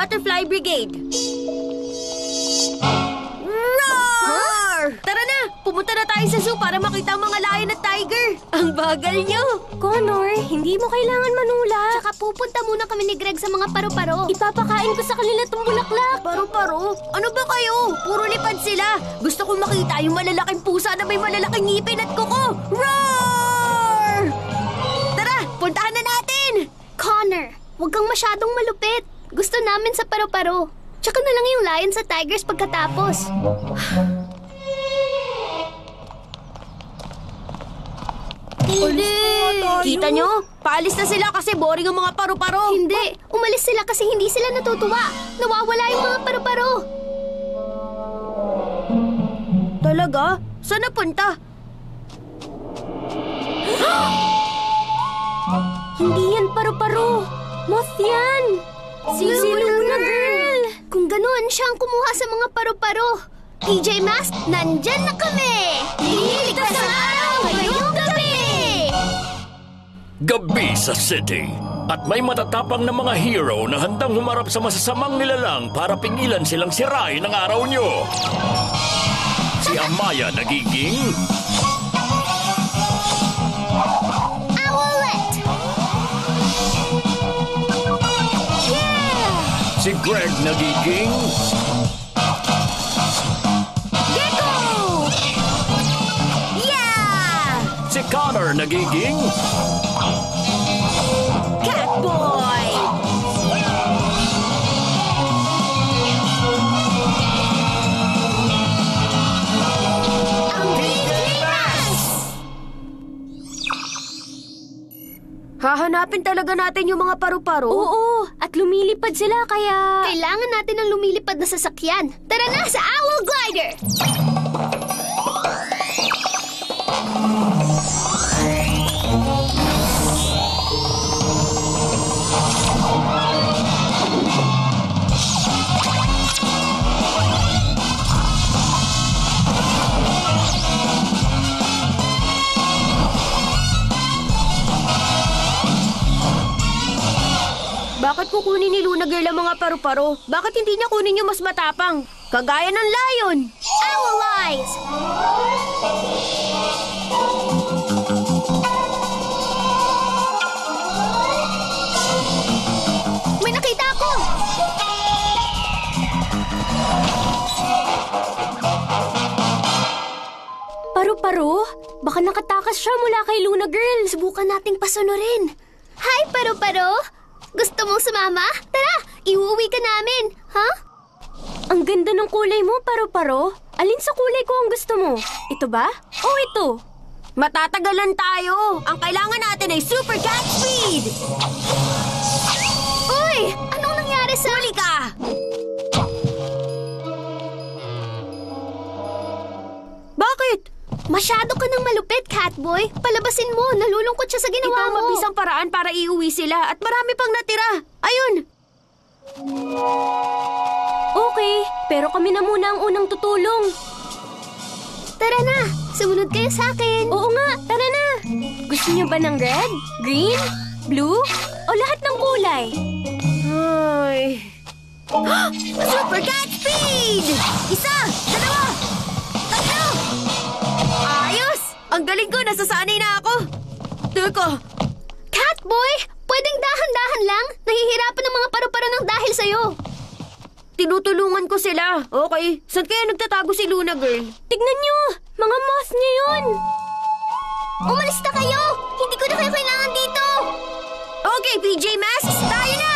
Butterfly Brigade. Roar! Tara na! Pumunta na tayo sa zoo para makita ang mga lion at tiger. Ang bagal nyo! Connor, hindi mo kailangan manula. Tsaka pupunta muna kami ni Greg sa mga paru-paro. Ipapakain ko sa kanila itong bulaklak. Paro-paro? Ano ba kayo? Puro lipad sila. Gusto kong makita yung malalaking pusa na may malalaking ngipin at kuko. Roar! Tara, puntahan na natin! Connor, huwag kang masyadong malupit. Gusto namin sa paru-paro. Tsaka na lang yung lions at tigers pagkatapos. Kita nyo? Paalis na sila kasi boring ang mga paru-paro. Hindi, umalis sila kasi hindi sila natutuwa. Nawawala yung mga paru-paro. Talaga? Saan napunta? Hindi yan paru-paro. Moth yan. Si Luna Girl. Kung ganoon siya ang kumuha sa mga paru-paro. PJ Masks, nandyan na kami! Liligtas ang araw ngayong gabi! Gabi sa city. At may matatapang na mga hero na handang humarap sa masasamang nilalang para pingilan silang sirain ang araw nyo. Si Amaya nagiging... Owlet! Yeah! Si Greg nagiging... Gecko! Yeah! Si Connor nagiging... Catboy! Ang PJ Masks! Hahanapin talaga natin yung mga paru-paro? Oo, at lumilipad sila kaya... Kailangan natin ng lumilipad na sasakyan. Tara na sa Owl Glider! Bakit kukunin ni Luna Girl ang mga paru-paro? Bakit hindi niya kunin yung mas matapang? Kagaya ng lion! Owl Eyes! May nakita ako! Paru-paro? Baka nakatakas siya mula kay Luna Girl. Subukan nating pasunurin. Hi, paru-paro! Gusto mong sumama? Tara, iuwi ka namin, ha? Ang ganda ng kulay mo, paru-paro. Alin sa kulay ko ang gusto mo? Ito ba? O ito? Matatagalan tayo! Ang kailangan natin ay Super Cat Speed! Uy! Anong nangyari sa... Huli ka! Bakit? Masyado ka nang malupit, Catboy. Palabasin mo, nalulungkot siya sa Ito ginawa ang mo. mabisang paraan para iuwi sila at marami pang natira. Ayun! Okay, pero kami na muna ang unang tutulong. Tara na, sumunod kayo sa akin. Oo nga, tara na. Gusto niyo ba ng red, green, blue, o lahat ng kulay? Ay... Super Cat Speed! Isa! Dalawa! Tatlo! Ayos! Ang galing ko! Nasasanay na ako! Teka! Catboy, pwedeng dahan-dahan lang. Nahihirapan ang mga paru-paro ng dahil sa'yo. Tinutulungan ko sila. Okay. Saan kaya nagtatago si Luna Girl? Tignan niyo! Mga moth niya yun! Umalis na kayo! Hindi ko na kayo kailangan dito! Okay, PJ Masks! Tayo na!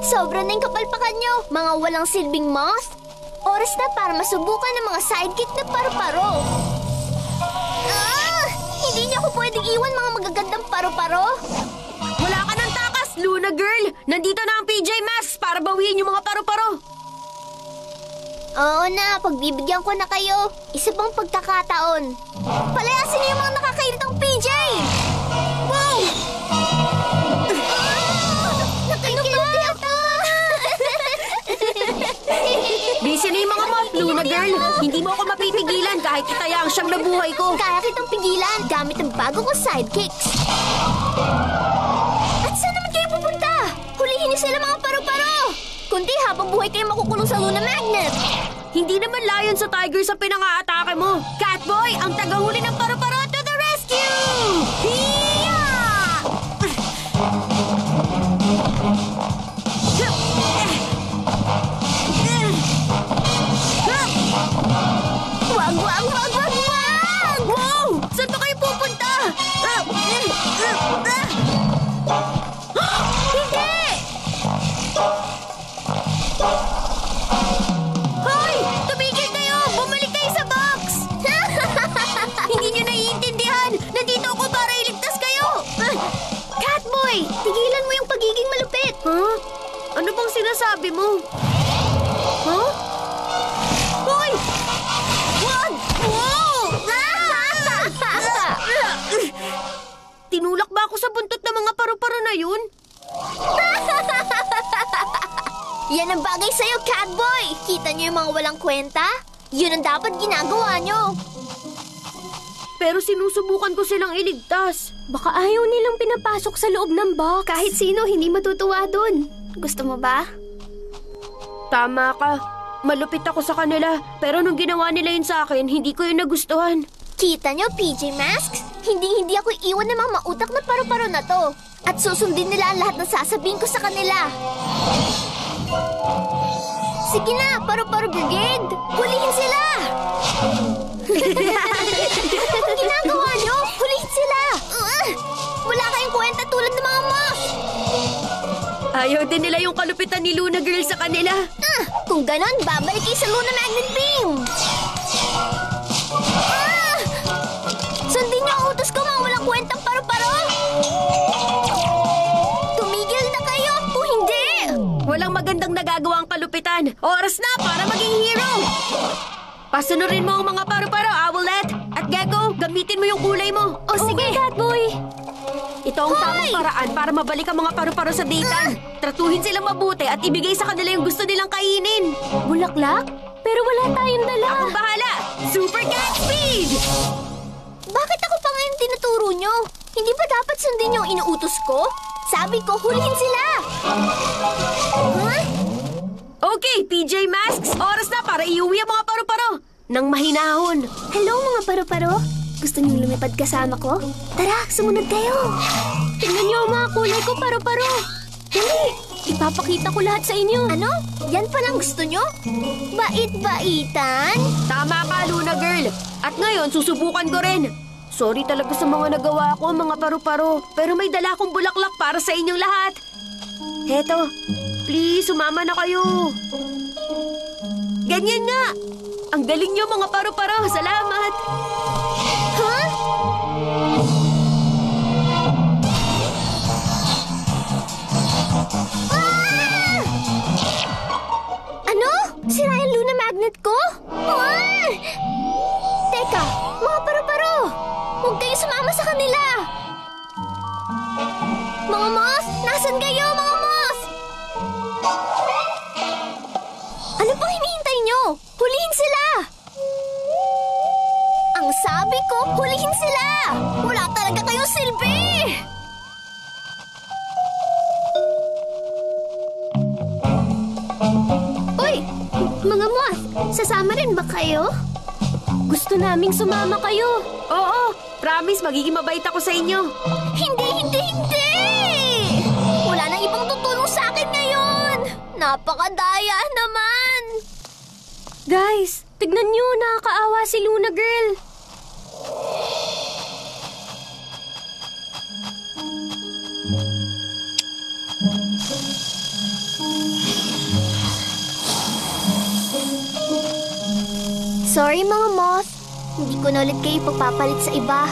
Sobra na yung kapalpakan nyo, mga walang silbing moth. Oras na para masubukan ng mga sidekick na paru-paro. Hindi niyo ako pwedeng iwan mga magagandang paru-paro. Wala ka ng takas, Luna Girl! Nandito na ang PJ Masks para bawiin yung mga paru-paro. Oo na, pagbibigyan ko na kayo. Isa pang pagkakataon. Palayasin niyo yung mga nakakainitang PJ! Wow! Ano Luna Girl, hindi mo ako mapipigilan kahit itaya ang siyang na buhay ko. Kaya kitang pigilan gamit ang bago kong sidekicks. At saan naman kayo pupunta? Hulihin niyo sila mga paru-paro! Kundi habang buhay kayo makukulong sa Luna Magnet. Hindi naman layon sa Tigers ang pinang-aatake mo. Catboy, ang tagahuli ng paru-paro to the rescue! Hiya! Wag, wag, wag, wag, wag! Wow! Saan ba kayo pupunta? Hindi! Hoy! Tumigil kayo! Bumalik kayo sa box! Hindi nyo naiintindihan! Nandito ako para iligtas kayo! Catboy, tigilan mo yung pagiging malupit. Huh? Ano bang sinasabi mo? Huh? Hoy! Wag! Wow! Tinulak ba ako sa buntot ng mga paru-paro na yun? Yan ang bagay sa'yo, Catboy! Kita niyo yung mga walang kwenta? Yun ang dapat ginagawa niyo. Pero sinusubukan ko silang iligtas. Baka ayaw nilang pinapasok sa loob ng box. Kahit sino, hindi matutuwa dun. Gusto mo ba? Tama ka. Malupit ako sa kanila. Pero nung ginawa nila yun sa akin, hindi ko yun nagustuhan. Kita niyo, PJ Masks? Hindi ako iiwan ng mga mautak na paru-paro na to. At susundin nila ang lahat ng sasabihin ko sa kanila. Sige na, Paru-Paro Brigade! Hulihin sila! Anong ginagawa niyo? Hulihin sila! Wala kayong kwenta tulad ng mga moth! Ayaw din nila yung kalupitan ni Luna Girl sa kanila. Kung ganon, babalik kayo sa Luna Magnet Beam! Sundin niyo ang utos ko, mga walang kwentang paru-paro! Tumigil na kayo kung hindi! Walang magandang nagagawa ang kalupitan. Oras na para maging hero! Pasunurin mo ang mga paru-paro, Owlet! At Gecko, gamitin mo yung kulay mo. O sige! Catboy! Ito ang tamang paraan para mabalik ang mga paru-paro sa daytime. Tratuhin silang mabuti at ibigay sa kanila yung gusto nilang kainin. Bulaklak? Pero wala tayong dala. Akong bahala! Super Cat Speed! Bakit ako pa ngayon tinuturo nyo? Hindi ba dapat sundin yung inuutos ko? Sabi ko, hulihin sila! Huh? Okay, PJ Masks, oras na para iuwi ang mga paru-paro. Nang mahinahon. Hello mga paru-paro? Gusto niyong lumipad kasama ko? Tara, sumunod kayo! Tingnan niyo ang mga kulay ko, paru-paro. Dali, ipapakita ko lahat sa inyo. Ano? Yan palang gusto nyo? Bait-baitan? Tama ka, Luna Girl. At ngayon, susubukan ko rin. Sorry talaga sa mga nagawa ko, mga paru-paro. Pero may dala akong bulaklak para sa inyong lahat. Heto, please, sumama na kayo. Ganyan nga. Ang galing niyo, mga paru-paro. Salamat. Huh? Ano? Sira yung Luna Magnet ko? Teka, mga paru-paro! Huwag kayo sumama sa kanila! Mga moth! Nasaan kayo, mga moth? Ano pang hinihintay nyo? Hulihin sila! Ang sabi ko, hulihin sila! Wala talaga kayong silbi! Uy! Mga moth, sasama rin ba kayo? Gusto naming sumama kayo. Oo, promise, magiging mabait ako sa inyo. Hindi! Wala nang ibang tutulong sa akin ngayon! Napakadaya naman! Guys, tignan niyo, nakakaawa si Luna Girl. Sorry mga moth. Hindi ko na ulit kayo papapalit sa iba.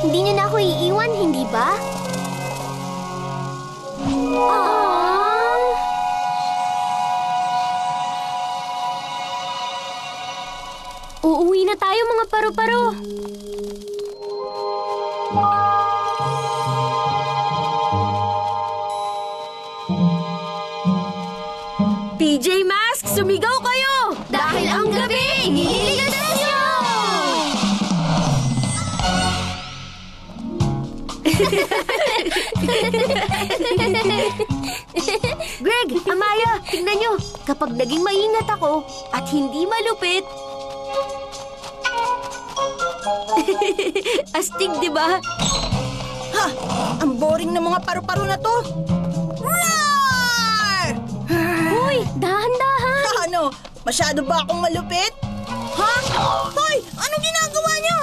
Hindi niyo na ako iiwan, hindi ba? Uuwi na tayo, mga paru-paro. PJ Masks, sumigaw kayo! Dahil ang gabi Ililigtasyon! Greg, Amaya, tingnan nyo. Kapag naging maingat ako at hindi malupit... Astig, di ba? Ha! Ang boring ng mga paru-paro na to! Roar! Hoy, dahan-dahan! Ano? Masyado ba akong malupit? Ha? Hoy! Anong ginagawa niyo?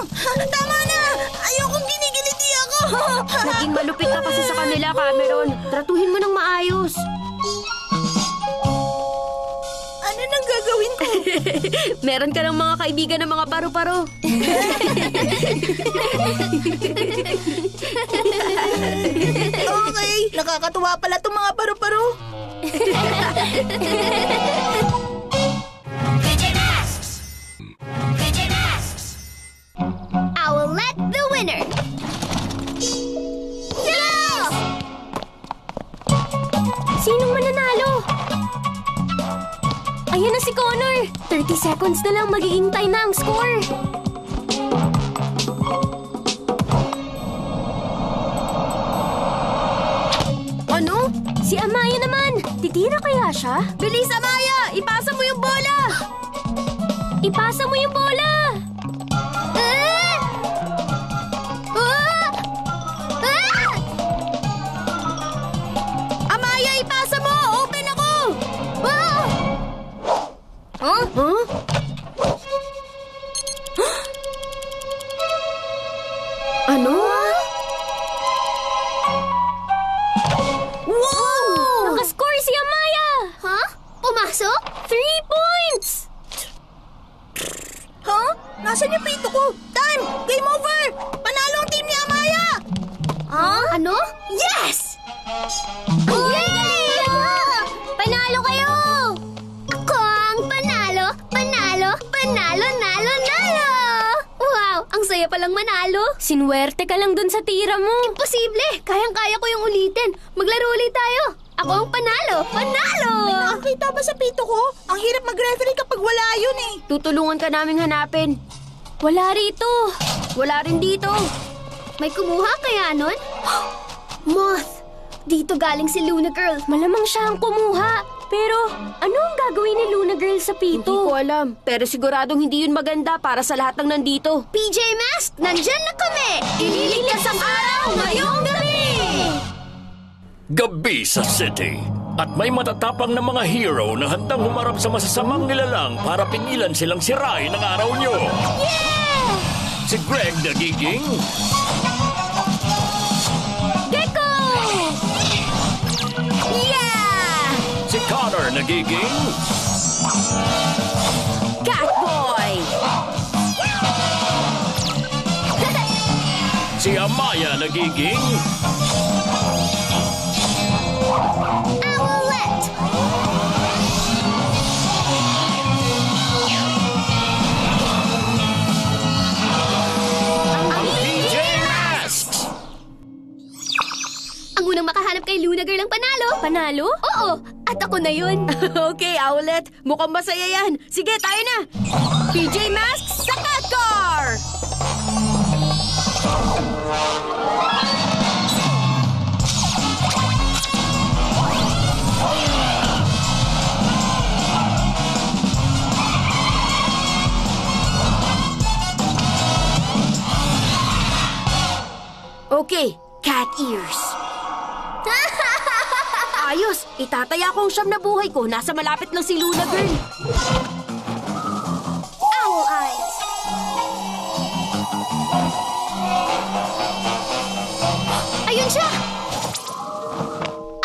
Tama na! Ayokong ginigiliti ako! Naging malupit ka kasi sa kanila, Cameron. Tratuhin mo ng maayos. Ano nang gagawin ko? Meron ka ng mga kaibigan ng mga paru-paro. Okay, nakakatuwa pala itong mga paru-paro. Owlette the winner! No! Sinong mananalo? Ayan na si Connor! 30 seconds na lang magiging tie na ang score! Ano? Si Amaya naman! Titira kaya siya? Bilis, Amaya! Ipasa mo yung bola! Ipasa mo yung bola! Ah! Ah! Ah! Amaya, ipasa mo! Open ako! Ah! Huh? Ano? Wow! Nakascore si Amaya! Ha? Pumasok? 3 points! Ha? Nasaan yung pito ko? Time! Game over! Panalo ang team ni Amaya! Ano? Yes! Yay! Panalo kayo! Ako ang panalo, panalo, panalo, nalo, nalo! Wow! Ang saya palang manalo! Sinuwerte ka lang dun sa tira mo. Imposible! Kayang-kaya ko yung ulitin. Maglaro ulit tayo. Ako ang panalo! Panalo! May nakakita ba sa pito ko? Ang hirap mag-referee kapag wala yun eh. Tutulungan ka naming hanapin. Wala rito. Wala rin dito. May kumuha kaya nun? Moth! Dito galing si Luna Girl. Malamang siya ang kumuha. Pero ano ang gagawin ni Luna Girl sa Hindi ko pito? alam. Pero siguradong hindi yun maganda para sa lahat ng nandito. PJ Masks, nandyan na kami! Ililigtas ang araw ngayong gabi! Gabi sa city. At may matatapang na mga hero na handang humarap sa masasamang nilalang para pingilan silang sirain ang araw nyo. Yeah! Si Greg nagiging Gecko! Yeah! si Connor nagiging Catboy! si Amaya nagiging Owlette! ang PJ Masks. Ang unang makahanap kay Luna Girl ang panalo. Panalo? Oo, at ako na yun. Okay, Owlette. Mukhang masaya yan. Sige, tayo na. PJ Masks sa Cat Car! Okay, cat ears. Ayos, itataya ko ang siyam na buhay ko. Nasa malapit lang si Luna Girl. Owl eyes. Ayun siya!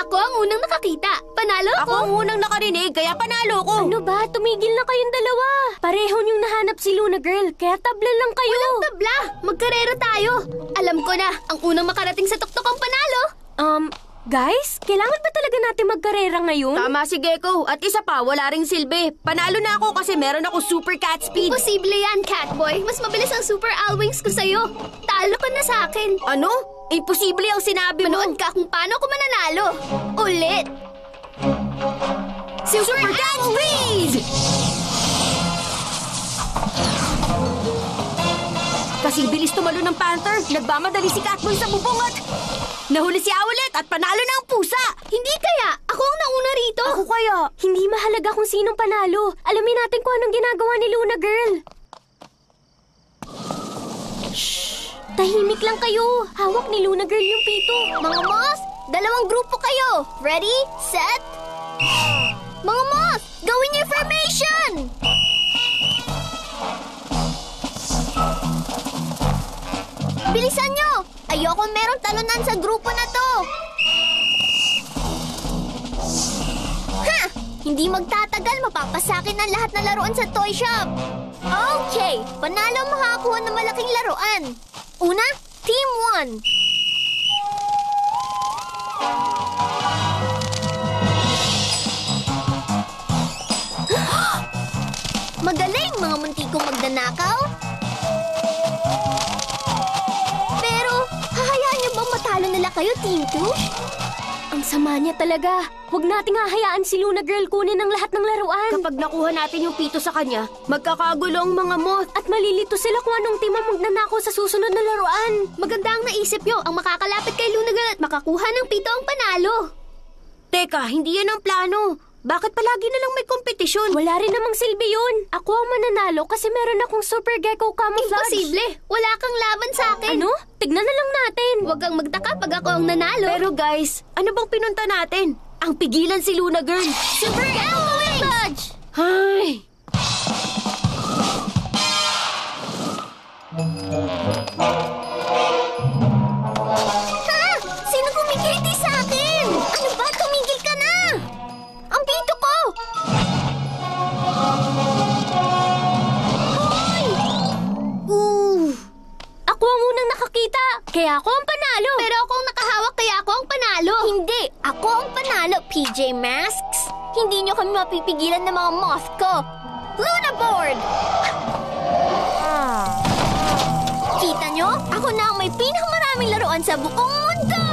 Ako ang unang nakakita. Panalo Ako ang unang nakarinig, kaya panalo ko. Ano ba? Tumigil na kayong dalawa. Pareho niyong nahanap si Luna Girl, kaya tabla lang kayo. Walang tabla! Magkarera tayo! Alam ko na, ang unang makarating sa tuktok ang panalo! Guys, kailangan ba talaga natin magkarera ngayon? Tama si Gecko. At isa pa, wala ring silbi. Panalo na ako kasi meron ako super cat speed. Imposible yan, Catboy. Mas mabilis ang super Alwings ko sa'yo. Talo ka na sa akin. Ano? Imposible ang sinabi mo. Manood ka kung paano ako mananalo. Ulit! Super cat speed! Kasing bilis tumalo ng Panther, nagmamadali si Catboy sa bubong at nahuli si Owlet at panalo na ang pusa. Hindi kaya? Ako ang nauna rito. Ako kaya? Hindi mahalaga kung sinong panalo. Alamin natin kung anong ginagawa ni Luna Girl. Shh! Tahimik lang kayo. Hawak ni Luna Girl yung pito. Mga Moss, dalawang grupo kayo. Ready, set. Mga Moss, gawin niyo yung formation! Bilisan nyo! Ayoko merong talunan sa grupo na to! Ha! Hindi magtatagal, mapapasakin ang lahat na laruan sa toy shop! Okay, panalo ang makakuha ng malaking laruan. Una, Team 1. Magaling, mga muntikong magnanakaw! Matalo nila kayo, Team 2? Ang sama niya talaga. Huwag nating hahayaan si Luna Girl kunin ang lahat ng laruan. Kapag nakuha natin yung pito sa kanya, magkakagulo ang mga moth. At malilito sila kung anong team ang magnanakaw sa susunod na laruan. Maganda ang naisip nyo. Ang makakalapit kay Luna Girl at makakuha ng pito ang panalo. Teka, hindi yan ang plano. Bakit palagi na lang may kompetisyon? Wala rin namang silbi yun. Ako ang mananalo kasi meron akong Super Gecko Camouflage. Imposible. Wala kang laban sa akin. Ano? Tignan na lang natin. Huwag kang magtaka pag ako ang nanalo. Pero guys, ano bang pinunta natin? Ang pigilan si Luna Girl. Super Gecko Camouflage! Ay! Ha? Sino kumikiti sa akin? Ano ba? Tumigil ka na! Ang pito ko! Hoy! Ako ang unang nakakita. Kaya ako ang panalo. Pero ako ang nakahawak kaya ako ang panalo. Hindi! Ako ang panalo, PJ Masks. Hindi nyo kami mapipigilan ng mga moth ko. Luna Board! Kita nyo? Ako na ang may pinakamaraming laruan sa buong mundo!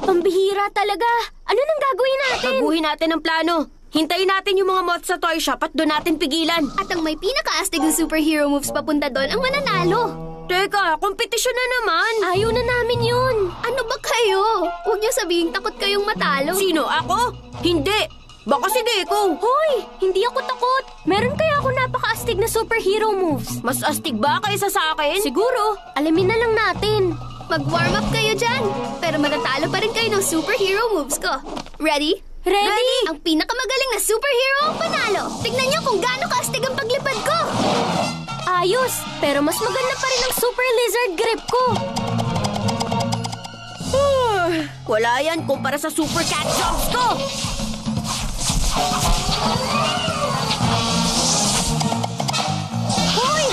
Pambihira talaga. Ano nang gagawin natin? Baguhin natin ang plano. Hintayin natin yung mga moth sa toy shop at doon natin pigilan. At ang may pinakaastig ng superhero moves papunta doon ang mananalo. Teka, kompetisyon na naman. Ayaw na namin yun. Ano ba kayo? Huwag niyo sabihin takot kayong matalo. Sino? Ako? Hindi. Baka si Gecko. Hoy, hindi ako takot. Meron kaya ako napaka-astig na superhero moves. Mas astig ba kaysa sa akin? Siguro, alamin na lang natin. Mag-warm up kayo dyan. Pero matatalo pa rin kayo ng superhero moves ko. Ready? Ready? Ang pinakamagaling na superhero ang panalo. Tignan niyo kung gaano kaastig ang paglipad ko. Ayos, pero mas maganda pa rin ang super lizard grip ko. Wala yan kumpara sa super cat jumps ko. Hoy!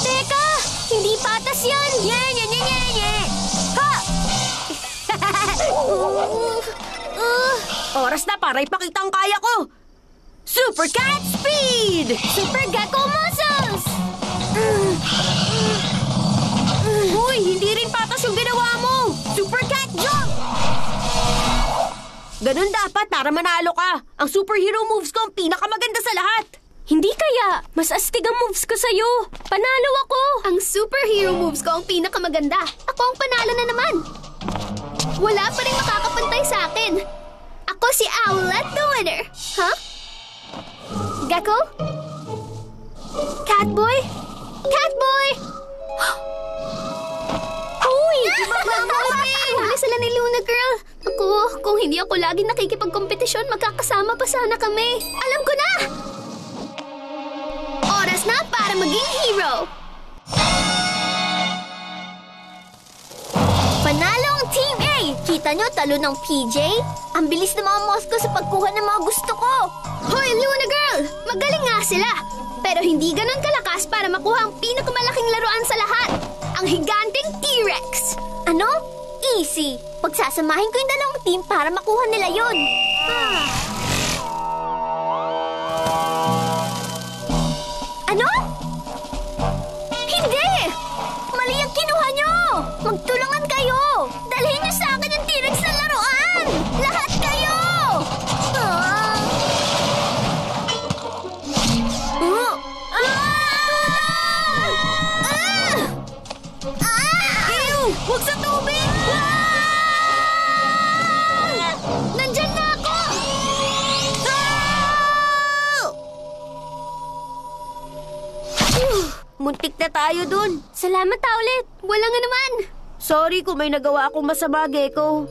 Teka! Hindi patas yan! Nye, nye, nye, nye, nye. Ha! Oras na para ipakita ang kaya ko. Super cat speed! Super Gecko muscles! Hoy, hindi rin patas yung ginawa mo. Super cat jump! Ganun dapat para manalo ka. Ang superhero moves ko ang pinakamaganda sa lahat. Hindi kaya. Mas astig ang moves ko sa'yo. Panalo ako. Ang superhero moves ko ang pinakamaganda. Ako ang panalo na naman. Wala pa rin makakapantay sa akin. Ako si Owlet the winner. Huh? Gecko? Catboy? Catboy! Uy! Huli sila ni Luna Girl. Ako, kung hindi ako lagi nakikipagkompetisyon, magkakasama pa sana kami. Alam ko na! Oras na para maging hero. Panalo ang Team A! Kita nyo, talo ng PJ? Ang bilis ng mga moth ko sa pagkuha ng mga gusto ko. Hoy, Luna Girl! Magaling nga sila. Pero hindi ganun kalakas para makuha ang pinakamalaking laruan sa lahat. Ang higanting T-Rex. Ano? Easy. Pagsasamahin ko yung dalawang team para makuha nila yon. Ano? Hindi! Mali ang kinuha nyo! Magtulungan kayo! Dalhin nyo sa akin yung T-Rex na laruan! Lahat kayo! Muntik na tayo dun. Salamat ulit. Wala nga naman. Sorry kung may nagawa akong masama, Gecko.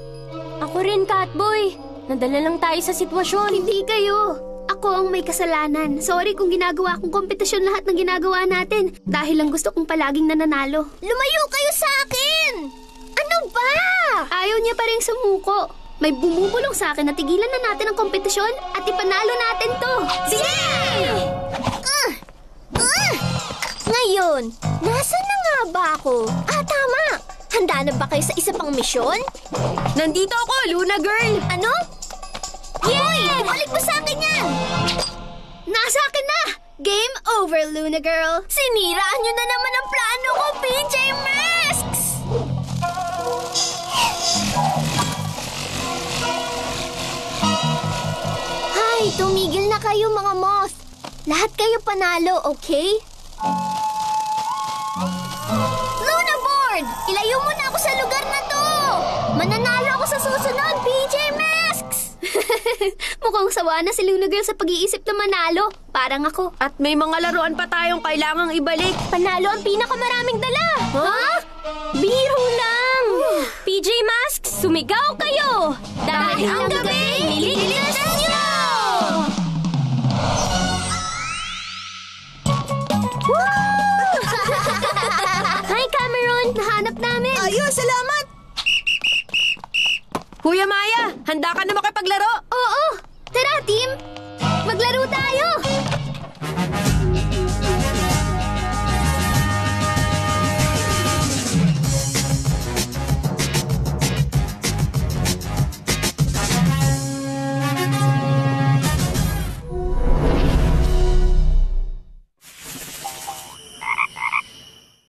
Ako rin, Catboy. Nadala lang tayo sa sitwasyon. Hindi kayo. Ako ang may kasalanan. Sorry kung ginagawa kong kompetisyon lahat ng ginagawa natin. Dahil lang gusto kong palaging nananalo. Lumayo kayo sa akin! Ano ba? Ayaw niya pa rin sumuko. May bumubulong sa akin na tigilan na natin ang kompetisyon at ipanalo natin to. Sige! Ngayon, nasaan na nga ba ako? Tama! Handa na ba kayo sa isa pang misyon? Nandito ako, Luna Girl! Ano? Yay! Balik mo sa akin yan! Nasa akin na! Game over, Luna Girl! Siniraan nyo na naman ang plano ko, PJ Masks! Hay, tumigil na kayo mga moth! Lahat kayo panalo, okay? Luna Board! Ilayo mo na ako sa lugar na to! Mananalo ako sa susunod, PJ Masks! Mukhang sawa na si Luna Girl sa pag-iisip na manalo. Parang ako. At may mga laruan pa tayong kailangang ibalik. Panalo ang pinakamaraming dala. Ha? Biro lang. PJ Masks, sumigaw kayo. Dahil ang gabi, hilig